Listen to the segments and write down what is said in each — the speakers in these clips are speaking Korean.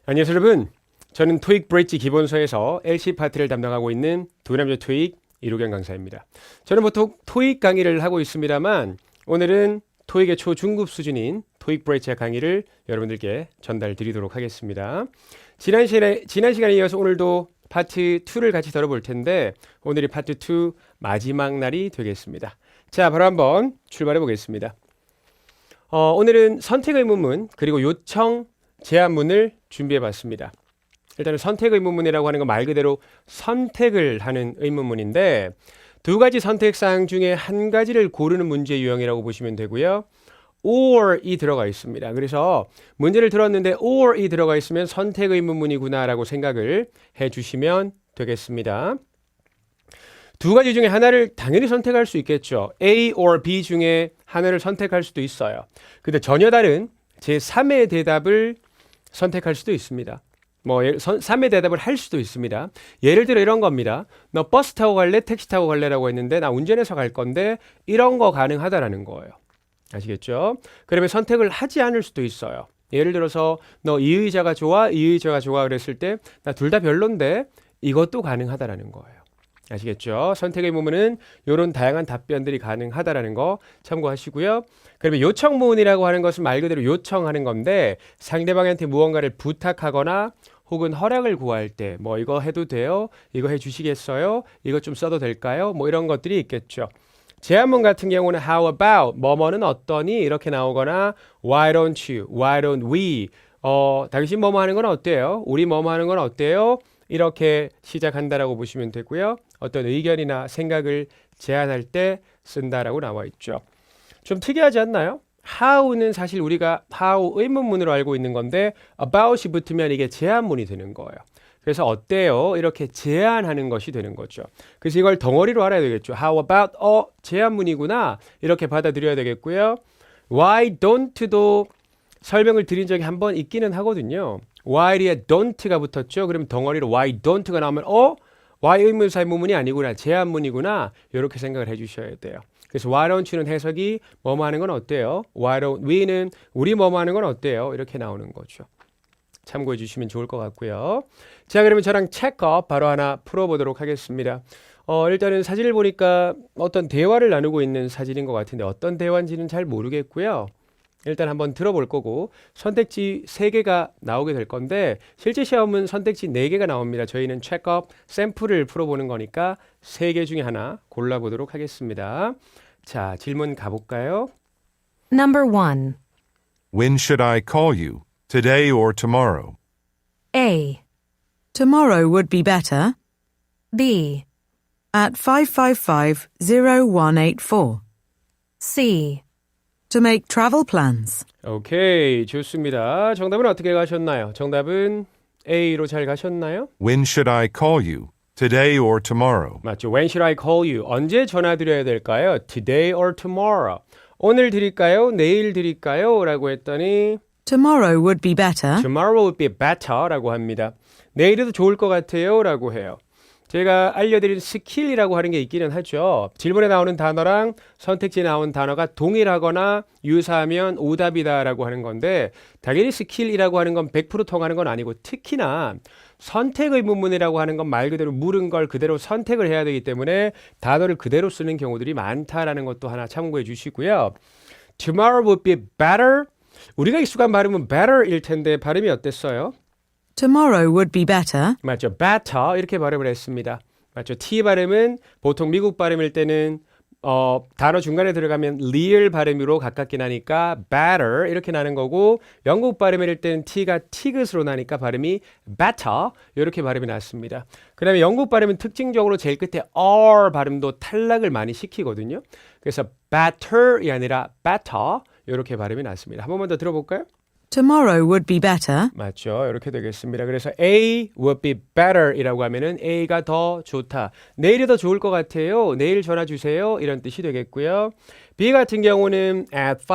안녕하세요 여러분. 저는 토익 브릿지 기본서에서 LC 파트를 담당하고 있는 두남자 토익 이루경 강사입니다. 저는 보통 토익 강의를 하고 있습니다만 오늘은 토익의 초중급 수준인 토익 브릿지 강의를 여러분들께 전달 드리도록 하겠습니다. 지난 시간에 이어서 오늘도 파트 2를 같이 들어볼 텐데 오늘이 파트 2 마지막 날이 되겠습니다. 자, 바로 한번 출발해 보겠습니다. 오늘은 선택 의문문 그리고 요청 제안문을 준비해 봤습니다. 일단은 선택 의문문이라고 하는 건 말 그대로 선택을 하는 의문문인데 두 가지 선택사항 중에 한 가지를 고르는 문제 유형이라고 보시면 되고요. or이 들어가 있습니다. 그래서 문제를 들었는데 or이 들어가 있으면 선택 의문문이구나 라고 생각을 해 주시면 되겠습니다. 두 가지 중에 하나를 당연히 선택할 수 있겠죠. A or B 중에 하나를 선택할 수도 있어요. 근데 전혀 다른 제3의 대답을 선택할 수도 있습니다. 3의 대답을 할 수도 있습니다. 예를 들어 이런 겁니다. 너 버스 타고 갈래? 택시 타고 갈래라고 했는데 나 운전해서 갈 건데 이런 거 가능하다라는 거예요. 아시겠죠? 그러면 선택을 하지 않을 수도 있어요. 예를 들어서 너 이 의자가 좋아? 이 의자가 좋아? 그랬을 때 나 둘 다 별론데 이것도 가능하다라는 거예요. 아시겠죠? 선택의 의문문은 이런 다양한 답변들이 가능하다라는 거 참고하시고요. 그러면 요청문이라고 하는 것은 말 그대로 요청하는 건데 상대방한테 무언가를 부탁하거나 혹은 허락을 구할 때 이거 해도 돼요? 이거 해주시겠어요? 이거 좀 써도 될까요? 이런 것들이 있겠죠. 제안문 같은 경우는 how about 뭐뭐는 어떠니? 이렇게 나오거나 why don't you? why don't we? 당신 뭐뭐 하는 건 어때요? 우리 뭐뭐 하는 건 어때요? 이렇게 시작한다라고 보시면 되고요. 어떤 의견이나 생각을 제안할 때 쓴다라고 나와 있죠. 좀 특이하지 않나요? how는 사실 우리가 how 의문문으로 알고 있는 건데 about이 붙으면 이게 제안문이 되는 거예요. 그래서 어때요? 이렇게 제안하는 것이 되는 거죠. 그래서 이걸 덩어리로 알아야 되겠죠. How about? 제안문이구나. 이렇게 받아들여야 되겠고요. Why don't?도 설명을 드린 적이 한 번 있기는 하거든요. while에 don't가 붙었죠. 그러면 덩어리로 why don't가 나오면 why 의문사 의문문이 아니구나. 제안문이구나. 이렇게 생각을 해주셔야 돼요. 그래서 why don't you는 해석이 뭐뭐 하는 건 어때요? why don't we는 우리 뭐뭐 하는 건 어때요? 이렇게 나오는 거죠. 참고해 주시면 좋을 것 같고요. 자, 그러면 저랑 체크업 바로 하나 풀어보도록 하겠습니다. 일단은 사진을 보니까 어떤 대화를 나누고 있는 사진인 것 같은데 어떤 대화인지는 잘 모르겠고요. 일단 한번 들어볼 거고 선택지 3개가 나오게 될 건데 실제 시험은 선택지 4개가 나옵니다. 저희는 체크업 샘플을 풀어보는 거니까 3개 중에 하나 골라보도록 하겠습니다. 자, 질문 가볼까요? Number 1. When should I call you? Today or tomorrow? A. Tomorrow would be better. B. At 555-0184. C. To make travel plans. 오케이, 좋습니다. 정답은 어떻게 가셨나요? 정답은 A로 잘 가셨나요? When should I call you? Today or tomorrow? 맞죠. When should I call you? 언제 전화 드려야 될까요? Today or tomorrow? 오늘 드릴까요? 내일 드릴까요? 라고 했더니 Tomorrow would be better. Tomorrow would be better 라고 합니다. 내일이 더 좋을 것 같아요 라고 해요. 제가 알려드린 스킬이라고 하는 게 있기는 하죠. 질문에 나오는 단어랑 선택지에 나온 단어가 동일하거나 유사하면 오답이다 라고 하는 건데 당연히 스킬이라고 하는 건 100% 통하는 건 아니고 특히나 선택 의문문이라고 하는 건 말 그대로 물은 걸 그대로 선택을 해야 되기 때문에 단어를 그대로 쓰는 경우들이 많다라는 것도 하나 참고해 주시고요. Tomorrow would be better. 우리가 익숙한 발음은 better일 텐데 발음이 어땠어요? Tomorrow would be better. 맞죠. better 이렇게 발음을 했습니다. 맞죠. T 발음은 보통 미국 발음일 때는 단어 중간에 들어가면 리을 발음으로 가깝긴 하니까 better 이렇게 나는 거고 영국 발음일 때는 T가 티귿으로 나니까 발음이 better 이렇게 발음이 났습니다. 그 다음에 영국 발음은 특징적으로 제일 끝에 R 발음도 탈락을 많이 시키거든요. 그래서 better이 아니라 better 이렇게 발음이 났습니다. 한 번만 더 들어볼까요? Tomorrow would be better. 맞죠. 이렇게 되겠습니다. 그래서 A would be better 이라고 하면은 A가 더 좋다. 내일이 더 좋을 것 같아요. 내일 전화 주세요. 이런 뜻이 되겠고요. B 같은 경우는 at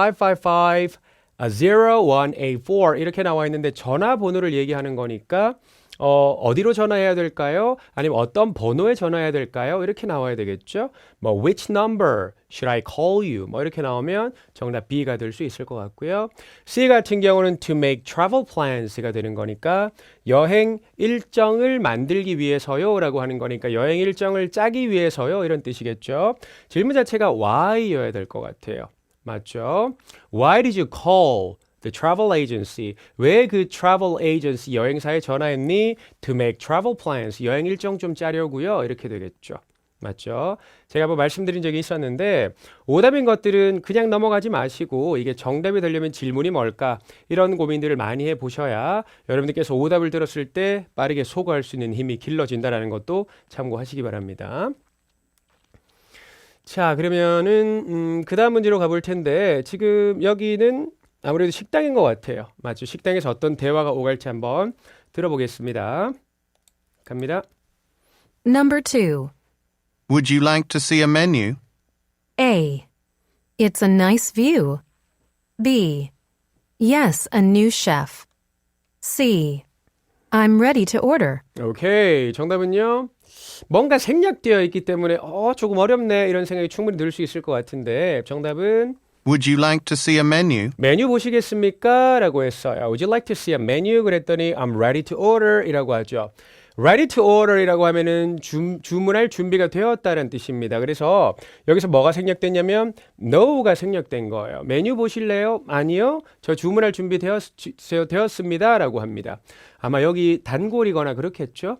0184 이렇게 나와 있는데 전화번호를 얘기하는 거니까 어디로 전화해야 될까요? 아니면 어떤 번호에 전화해야 될까요? 이렇게 나와야 되겠죠. 뭐 which number should I call you? 뭐 이렇게 나오면 정답 B가 될 수 있을 것 같고요. C 같은 경우는 to make travel plans가 되는 거니까 여행 일정을 만들기 위해서요라고 하는 거니까 여행 일정을 짜기 위해서요 이런 뜻이겠죠. 질문 자체가 why여야 될 것 같아요. 맞죠? Why did you call the travel agency? 왜 그 travel agency 여행사에 전화했니? To make travel plans. 여행 일정 좀 짜려고요. 이렇게 되겠죠. 맞죠? 제가 뭐 말씀드린 적이 있었는데 오답인 것들은 그냥 넘어가지 마시고 이게 정답이 되려면 질문이 뭘까? 이런 고민들을 많이 해보셔야 여러분들께서 오답을 들었을 때 빠르게 소거할 수 있는 힘이 길러진다는 것도 참고하시기 바랍니다. 자, 그러면은 그 다음 문제로 가볼 텐데 지금 여기는 아무래도 식당인 것 같아요. 맞죠? 식당에서 어떤 대화가 오갈지 한번 들어보겠습니다. 갑니다. Number 2. Would you like to see a menu? A. It's a nice view. B. Yes, a new chef. C. I'm ready to order. 오케이. 정답은요. 뭔가 생략되어 있기 때문에 조금 어렵네 이런 생각이 충분히 들 수 있을 것 같은데 정답은 Would you like to see a menu? 메뉴 보시겠습니까? 라고 했어요. Would you like to see a menu? 그랬더니 I'm ready to order 이라고 하죠. Ready to order 이라고 하면은 주문할 준비가 되었다는 뜻입니다. 그래서 여기서 뭐가 생략됐냐면 no가 생략된 거예요. 메뉴 보실래요? 아니요. 저 주문할 준비 되었습니다. 라고 합니다. 아마 여기 단골이거나 그렇겠죠?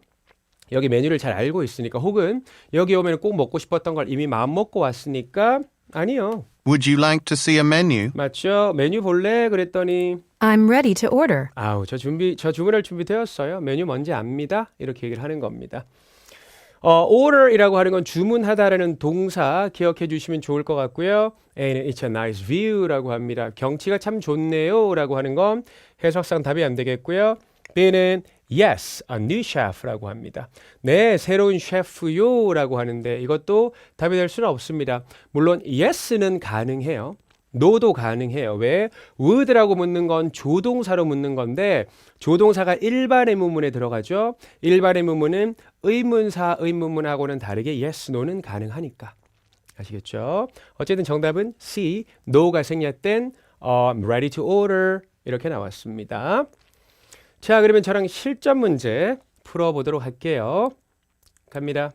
여기 메뉴를 잘 알고 있으니까 혹은 여기 오면 꼭 먹고 싶었던 걸 이미 마음 먹고 왔으니까 아니요. Would you like to see a menu? 맞죠? 메뉴 볼래? 그랬더니 I'm ready to order. 아우 저 주문할 준비 되었어요. 메뉴 뭔지 압니다. 이렇게 얘기를 하는 겁니다. order이라고 하는 건 주문하다라는 동사 기억해 주시면 좋을 것 같고요. A는 it's a nice view라고 합니다. 경치가 참 좋네요라고 하는 건 해석상 답이 안 되겠고요. B는 yes, a new chef라고 합니다. 네, 새로운 셰프요라고 하는데 이것도 답이 될 수는 없습니다. 물론 yes는 가능해요. no도 가능해요. 왜? would라고 묻는 건 조동사로 묻는 건데 조동사가 일반의 문문에 들어가죠. 일반의 문문은 의문사, 의문문하고는 다르게 yes, no는 가능하니까. 아시겠죠? 어쨌든 정답은 C, no가 생략된 I'm ready to order 이렇게 나왔습니다. 자, 그러면 저랑 실전 문제 풀어보도록 할게요. 갑니다.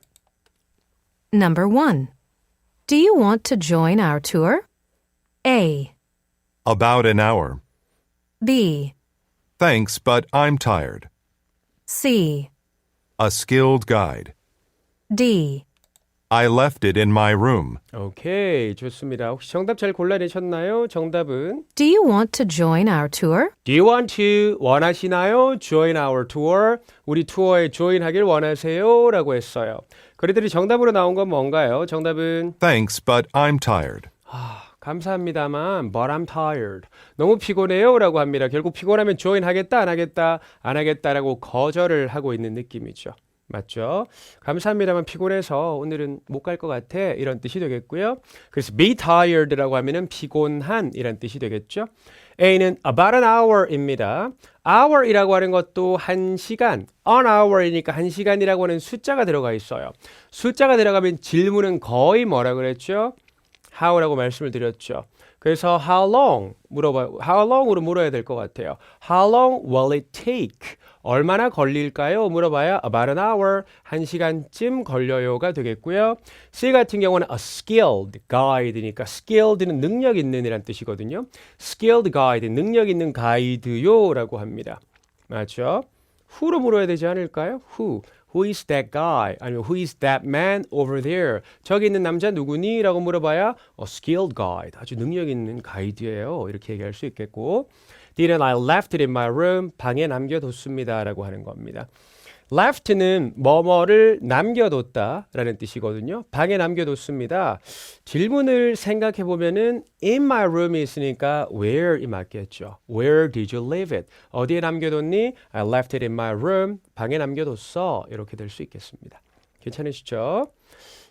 Number 1. Do you want to join our tour? A. About an hour. B. Thanks, but I'm tired. C. A skilled guide. D. I left it in my room. 오케이, 좋습니다. 혹시 정답 잘 골라내셨나요? 정답은 Do you want to join our tour? Do you want to 원하시나요? Join our tour. 우리 투어에 join하길 원하세요? 라고 했어요. 그랬더니 정답으로 나온 건 뭔가요? 정답은 Thanks, but I'm tired. 감사합니다만 but I'm tired. 너무 피곤해요 라고 합니다. 결국 피곤하면 join 하겠다 안 하겠다 안 하겠다라고 거절을 하고 있는 느낌이죠. 맞죠? 감사합니다만 피곤해서 오늘은 못 갈 것 같아 이런 뜻이 되겠고요. 그래서 be tired라고 하면은 피곤한 이런 뜻이 되겠죠. A는 about an hour입니다. hour이라고 하는 것도 1시간, an hour이니까 1시간이라고 하는 숫자가 들어가 있어요. 숫자가 들어가면 질문은 거의 뭐라 그랬죠? how라고 말씀을 드렸죠. 그래서 how long how long으로 물어야 될 것 같아요. How long will it take? 얼마나 걸릴까요? 물어봐야 about an hour, 1시간쯤 걸려요가 되겠고요. C 같은 경우는 a skilled guide니까 skilled는 능력 있는 이란 뜻이거든요. skilled guide, 능력 있는 가이드요라고 합니다. 맞죠? who로 물어야 되지 않을까요? Who is that guy? 아니면 who is that man over there? 저기 있는 남자 누구니? 라고 물어봐야 a skilled guide, 아주 능력 있는 가이드예요. 이렇게 얘기할 수 있겠고 Didn't I left it in my room? 방에 남겨뒀습니다. 라고 하는 겁니다. left는 뭐뭐를 남겨뒀다 라는 뜻이거든요. 방에 남겨뒀습니다. 질문을 생각해 보면은 in my room이 있으니까 where이 맞겠죠. Where did you leave it? 어디에 남겨뒀니? I left it in my room. 방에 남겨뒀어. 이렇게 될 수 있겠습니다. 괜찮으시죠?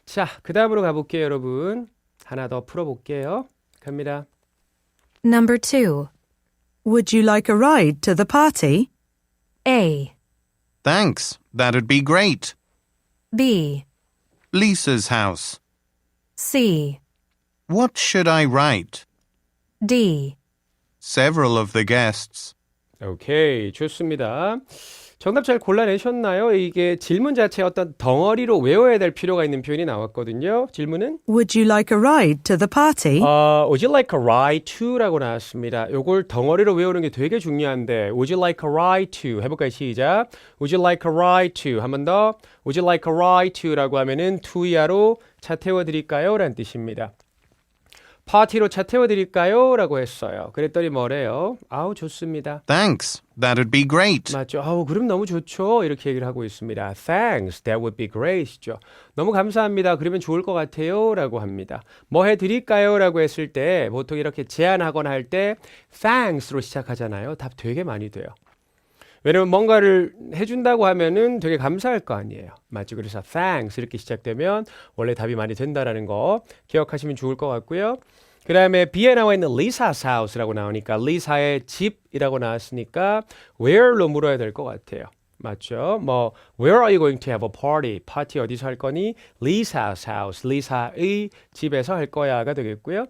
자, 그 다음으로 가볼게요, 여러분. 하나 더 풀어볼게요. 갑니다. Number 2. Would you like a ride to the party? A, Thanks, that'd be great. B, Lisa's house. C, What should I write? D. Several of the guests. 오케이, 좋습니다. 정답 잘 골라내셨나요? 이게 질문 자체에 어떤 덩어리로 외워야 될 필요가 있는 표현이 나왔거든요. 질문은 Would you like a ride to the party? Would you like a ride to? 라고 나왔습니다. 요걸 덩어리로 외우는 게 되게 중요한데 Would you like a ride to? 해볼까요? 시작. Would you like a ride to? 한 번 더. Would you like a ride to? 라고 하면은 to야로 차 태워드릴까요? 라는 뜻입니다. 파티로 차 태워드릴까요? 라고 했어요. 그랬더니 뭐래요? 아우 좋습니다. Thanks, that'd be great. 맞죠. 아우 그럼 너무 좋죠. 이렇게 얘기를 하고 있습니다. Thanks, that would be great죠. 너무 감사합니다. 그러면 좋을 것 같아요. 라고 합니다. 뭐 해드릴까요? 라고 했을 때 보통 이렇게 제안하거나 할 때 thanks로 시작하잖아요. 답 되게 많이 돼요. 왜냐면 뭔가를 해준다고 하면은 되게 감사할 거 아니에요. 맞죠? 그래서 thanks 이렇게 시작되면 원래 답이 많이 된다라는 거 기억하시면 좋을 것 같고요. 그 다음에 B에 나와 있는 Lisa's house라고 나오니까 리사의 집이라고 나왔으니까 where로 물어야 될 것 같아요. 맞죠? 뭐 Where are you going to have a party? 파티 어디서 할 거니? Lisa's house, 리사의 집에서 할 거야가 되겠고요.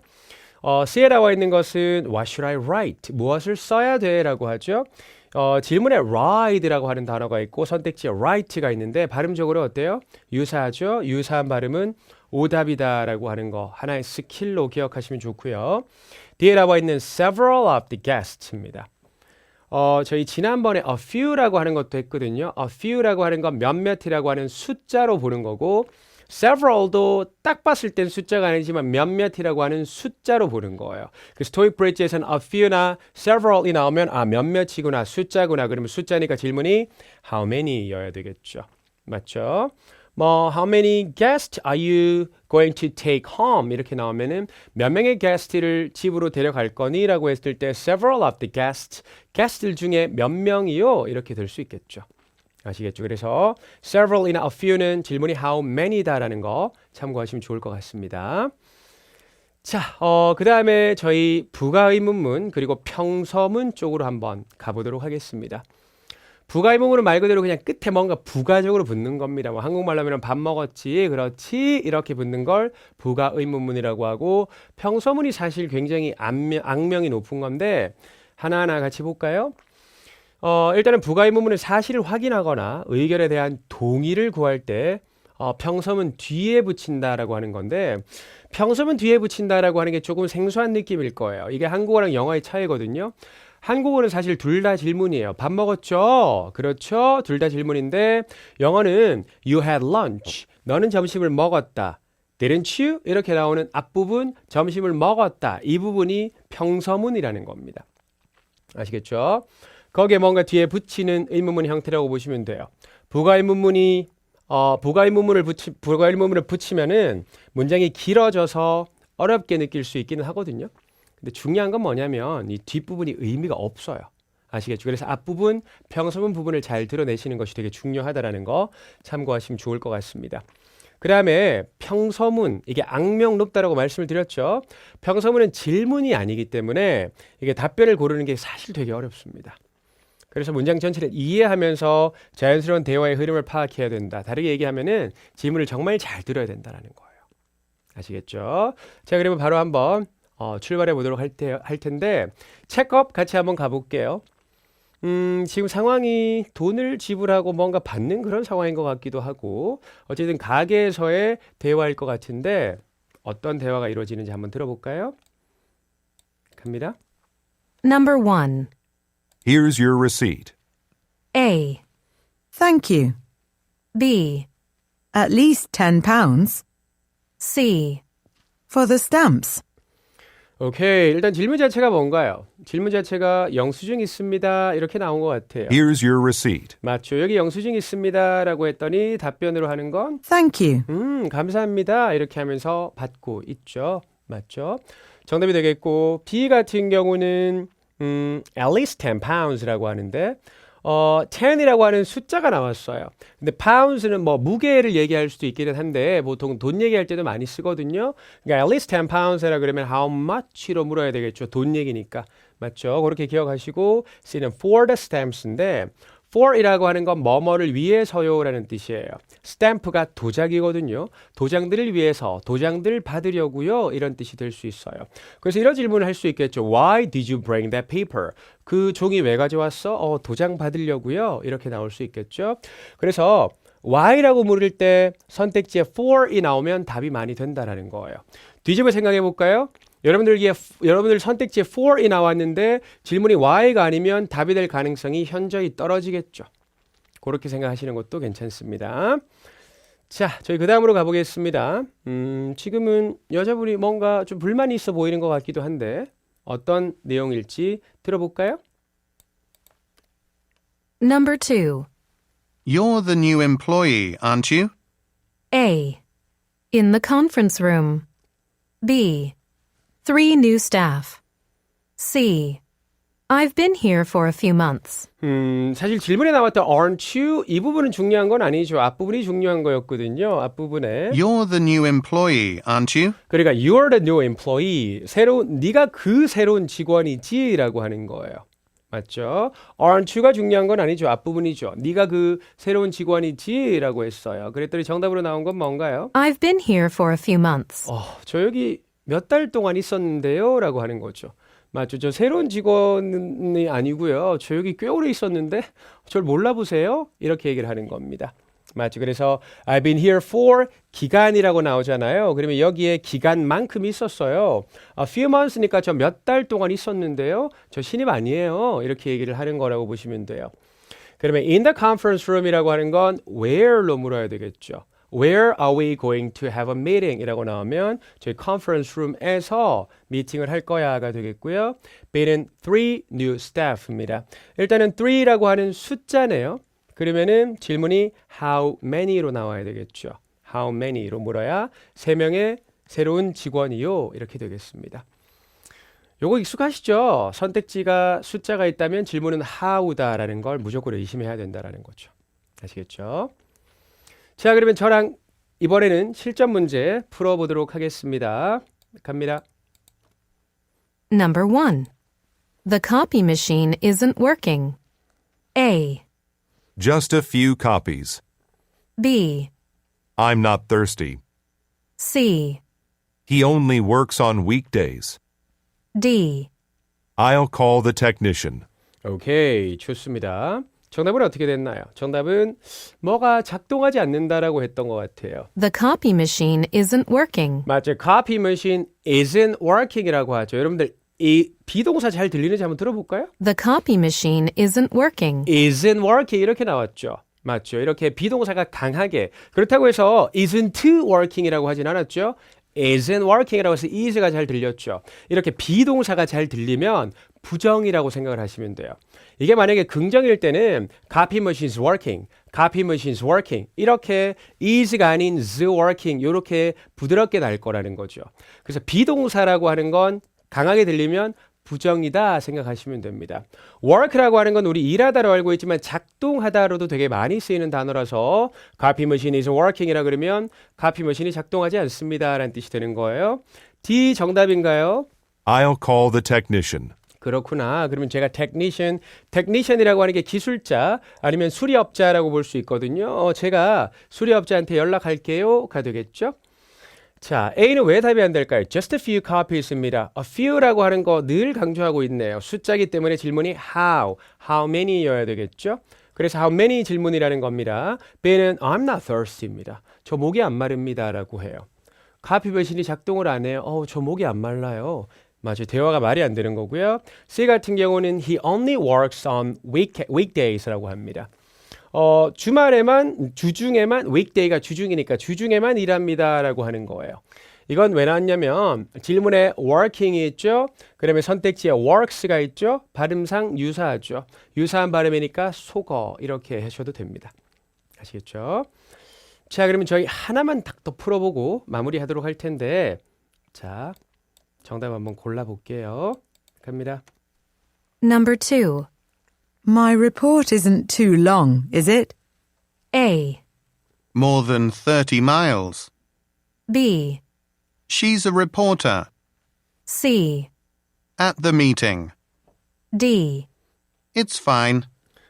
C에 나와 있는 것은 What should I write? 무엇을 써야 돼? 라고 하죠. 질문에 ride라고 하는 단어가 있고 선택지에 write가 있는데 발음적으로 어때요? 유사하죠? 유사한 발음은 오답이다라고 하는 거 하나의 스킬로 기억하시면 좋고요. 뒤에 나와 있는 several of the guests입니다. 저희 지난번에 a few라고 하는 것도 했거든요. a few라고 하는 건 몇몇이라고 하는 숫자로 보는 거고 several도 딱 봤을 땐 숫자가 아니지만 몇몇이라고 하는 숫자로 보는 거예요. 그래서 토익 브릿지에서는 a few나 several이 나오면 아 몇몇이구나 숫자구나 그러면 숫자니까 질문이 how many여야 되겠죠. 맞죠? 뭐 how many guests are you going to take home 이렇게 나오면은 몇 명의 guest를 집으로 데려갈 거니? 라고 했을 때 several of the guest들 중에 몇 명이요? 이렇게 될 수 있겠죠. 아시겠죠? 그래서 several이나 a few는 질문이 how many다라는 거 참고하시면 좋을 것 같습니다. 자, 그 다음에 저희 부가의문문 그리고 평서문 쪽으로 한번 가보도록 하겠습니다. 부가의문문은 말 그대로 그냥 끝에 뭔가 부가적으로 붙는 겁니다. 뭐 한국말로 하면 밥 먹었지, 그렇지 이렇게 붙는 걸 부가의문문이라고 하고 평서문이 사실 굉장히 악명이 높은 건데 하나하나 같이 볼까요? 일단은 부가의문문은 사실을 확인하거나 의견에 대한 동의를 구할 때 평서문 뒤에 붙인다라고 하는 건데 평서문 뒤에 붙인다라고 하는 게 조금 생소한 느낌일 거예요. 이게 한국어랑 영어의 차이거든요. 한국어는 사실 둘 다 질문이에요. 밥 먹었죠? 그렇죠? 둘 다 질문인데 영어는 You had lunch. 너는 점심을 먹었다. Didn't you? 이렇게 나오는 앞부분 점심을 먹었다. 이 부분이 평서문이라는 겁니다. 아시겠죠? 거기에 뭔가 뒤에 붙이는 의문문 형태라고 보시면 돼요. 부가의문문을 붙이면은 문장이 길어져서 어렵게 느낄 수 있기는 하거든요. 근데 중요한 건 뭐냐면 이 뒷부분이 의미가 없어요. 아시겠죠? 그래서 앞부분, 평서문 부분을 잘 드러내시는 것이 되게 중요하다라는 거 참고하시면 좋을 것 같습니다. 그 다음에 평서문, 이게 악명 높다라고 말씀을 드렸죠. 평서문은 질문이 아니기 때문에 이게 답변을 고르는 게 사실 되게 어렵습니다. 그래서 문장 전체를 이해하면서 자연스러운 대화의 흐름을 파악해야 된다. 다르게 얘기하면은 질문을 정말 잘 들어야 된다는 거예요. 아시겠죠? 자, 그러면 바로 한번 출발해 보도록 할 텐데 체크업 같이 한번 가볼게요. 지금 상황이 돈을 지불하고 뭔가 받는 그런 상황인 것 같기도 하고 어쨌든 가게에서의 대화일 것 같은데 어떤 대화가 이루어지는지 한번 들어볼까요? 갑니다. Number 1. Here's your receipt. A, Thank you. B, At least £10 C, for the stamps. 오케이. 일단 질문 자체가 뭔가요? 질문 자체가 영수증 있습니다. 이렇게 나온 것 같아요. Here's your receipt. 맞죠. 여기 영수증 있습니다. 라고 했더니 답변으로 하는 건 Thank you. 감사합니다. 이렇게 하면서 받고 있죠. 맞죠? 정답이 되겠고 B 같은 경우는 at least 10 pounds라고 하는데 10이라고 하는 숫자가 나왔어요. 근데 pounds는 뭐 무게를 얘기할 수도 있기는 한데 보통 돈 얘기할 때도 많이 쓰거든요. 그러니까 at least 10 pounds라 그러면 how much로 물어야 되겠죠. 돈 얘기니까. 맞죠? 그렇게 기억하시고 C는 for the stamps인데 for이라고 하는 건 뭐뭐를 위해서요라는 뜻이에요. 스탬프가 도장이거든요. 도장들을 위해서, 도장들 받으려고요. 이런 뜻이 될 수 있어요. 그래서 이런 질문을 할 수 있겠죠. Why did you bring that paper? 그 종이 왜 가져왔어? 도장 받으려고요. 이렇게 나올 수 있겠죠. 그래서 why라고 물을 때 선택지에 for이 나오면 답이 많이 된다라는 거예요. 뒤집어 생각해 볼까요? 여러분들 선택지에 for이 나왔는데 질문이 why가 아니면 답이 될 가능성이 현저히 떨어지겠죠. 그렇게 생각하시는 것도 괜찮습니다. 자, 저희 그 다음으로 가보겠습니다. 지금은 여자분이 뭔가 좀 불만이 있어 보이는 것 같기도 한데 어떤 내용일지 들어볼까요? Number 2. You're the new employee, aren't you? A. In the conference room. B. 3 new staff. C. I've been here for a few months. 사실 질문에 나왔던 aren't you? 이 부분은 중요한 건 아니죠. 앞부분이 중요한 거였거든요. 앞부분에. You're the new employee, aren't you? 그러니까 you're the new employee. 네가 그 새로운 직원이지라고 하는 거예요. 맞죠? aren't you가 중요한 건 아니죠. 앞부분이죠. 네가 그 새로운 직원이지라고 했어요. 그랬더니 정답으로 나온 건 뭔가요? I've been here for a few months. 저 여기 몇 달 동안 있었는데요 라고 하는 거죠. 맞죠? 저 새로운 직원이 아니고요. 저 여기 꽤 오래 있었는데 절 몰라보세요? 이렇게 얘기를 하는 겁니다. 맞죠? 그래서 I've been here for 기간이라고 나오잖아요. 그러면 여기에 기간만큼 있었어요. A few months니까 저 몇 달 동안 있었는데요. 저 신입 아니에요. 이렇게 얘기를 하는 거라고 보시면 돼요. 그러면 in the conference room이라고 하는 건 where로 물어야 되겠죠. Where are we going to have a meeting? 이라고 나오면 저희 conference room에서 미팅을 할 거야가 되겠고요. B는 3 new staff입니다. 일단은 3라고 하는 숫자네요. 그러면은 질문이 how many로 나와야 되겠죠. How many로 물어야 3명의 새로운 직원이요. 이렇게 되겠습니다. 요거 익숙하시죠? 선택지가 숫자가 있다면 질문은 how다라는 걸 무조건 의심해야 된다라는 거죠. 아시겠죠? 자, 그러면 저랑 이번에는 실전 문제 풀어보도록 하겠습니다. 갑니다. Number 1. The copy machine isn't working. A. Just a few copies. B. I'm not thirsty. C. He only works on weekdays. D. I'll call the technician. 오케이, 좋습니다. 정답은 어떻게 됐나요? 정답은 뭐가 작동하지 않는다라고 했던 것 같아요. The copy machine isn't working. 맞죠. Copy machine isn't working이라고 하죠. 여러분들 이 비동사 잘 들리는지 한번 들어볼까요? The copy machine isn't working. isn't working 이렇게 나왔죠. 맞죠. 이렇게 비동사가 강하게 그렇다고 해서 isn't working이라고 하진 않았죠. isn't working이라고 해서 is가 잘 들렸죠. 이렇게 비동사가 잘 들리면 부정이라고 생각을 하시면 돼요. 이게 만약에 긍정일 때는 copy machine is working, copy machine is working 이렇게 is가 아닌 is working 이렇게 부드럽게 날 거라는 거죠. 그래서 비동사라고 하는 건 강하게 들리면 부정이다 생각하시면 됩니다. work라고 하는 건 우리 일하다로 알고 있지만 작동하다로도 되게 많이 쓰이는 단어라서 copy machine is working이라 그러면 copy machine이 작동하지 않습니다 라는 뜻이 되는 거예요. D 정답인가요? I'll call the technician. 그렇구나. 그러면 제가 technician이라고 하는 게 기술자 아니면 수리업자라고 볼 수 있거든요. 제가 수리업자한테 연락할게요가 되겠죠? 자, A는 왜 답이 안 될까요? Just a few copies입니다. A few라고 하는 거 늘 강조하고 있네요. 숫자기 때문에 질문이 how many여야 되겠죠? 그래서 how many 질문이라는 겁니다. B는 I'm not thirsty입니다. 저 목이 안 마릅니다 라고 해요. 카피 머신이 작동을 안 해요. 저 목이 안 말라요. 맞아요. 대화가 말이 안 되는 거고요. C 같은 경우는 he only works on weekdays라고 합니다. 주중에만 weekday가 주중이니까 주중에만 일합니다라고 하는 거예요. 이건 왜 나왔냐면 질문에 working이 있죠. 그러면 선택지에 works가 있죠. 발음상 유사하죠. 유사한 발음이니까 속어 이렇게 하셔도 됩니다. 아시겠죠? 자, 그러면 저희 하나만 딱 더 풀어보고 마무리하도록 할 텐데 자, 정답 한번 골라볼게요. 갑니다. Number 2. My report isn't too long, is it? A. More than 30 miles. B. She's a reporter. C. At the meeting. D. It's fine.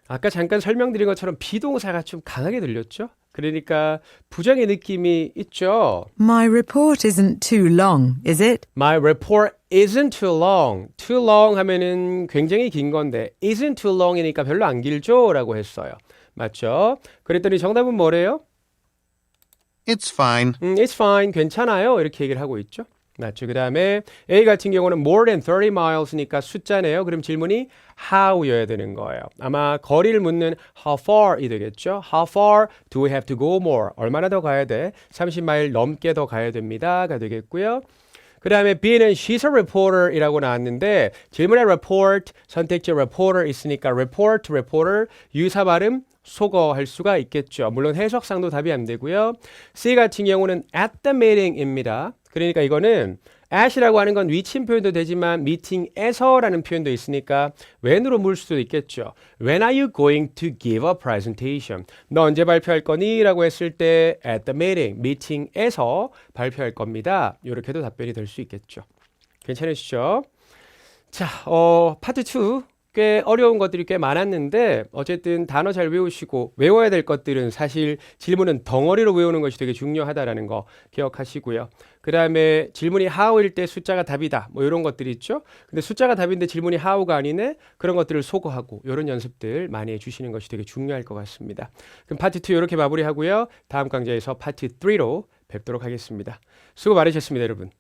아까 잠깐 설명드린 것처럼 비동사가 좀 강하게 들렸죠? 그러니까 부정의 느낌이 있죠. My report isn't too long, is it? My report isn't too long. Too long 하면은 굉장히 긴 건데 isn't too long이니까 별로 안 길죠? 라고 했어요. 맞죠? 그랬더니 정답은 뭐래요? It's fine. It's fine. 괜찮아요. 이렇게 얘기를 하고 있죠. 맞죠. 그 다음에 A 같은 경우는 more than 30 miles니까 숫자네요. 그럼 질문이 how여야 되는 거예요. 아마 거리를 묻는 how far이 되겠죠. How far do we have to go more? 얼마나 더 가야 돼? 30마일 넘게 더 가야 됩니다가 되겠고요. 그 다음에 B는 she's a reporter이라고 나왔는데 질문에 report, 선택지 reporter 있으니까 reporter, 유사 발음 소거할 수가 있겠죠. 물론 해석상도 답이 안 되고요. C 같은 경우는 at the meeting입니다. 그러니까 이거는 at이라고 하는 건 위치인 표현도 되지만 meeting에서라는 표현도 있으니까 when으로 물 수도 있겠죠. When are you going to give a presentation? 너 언제 발표할 거니? 라고 했을 때 at the meeting, meeting에서 발표할 겁니다. 이렇게도 답변이 될 수 있겠죠. 괜찮으시죠? 자, 파트 2. 꽤 어려운 것들이 꽤 많았는데 어쨌든 단어 잘 외우시고 외워야 될 것들은 사실 질문은 덩어리로 외우는 것이 되게 중요하다라는 거 기억하시고요. 그 다음에 질문이 how일 때 숫자가 답이다. 뭐 이런 것들이 있죠. 근데 숫자가 답인데 질문이 how가 아니네. 그런 것들을 소거하고 이런 연습들 많이 해주시는 것이 되게 중요할 것 같습니다. 그럼 파트 2 이렇게 마무리하고요. 다음 강좌에서 파트 3로 뵙도록 하겠습니다. 수고 많으셨습니다, 여러분.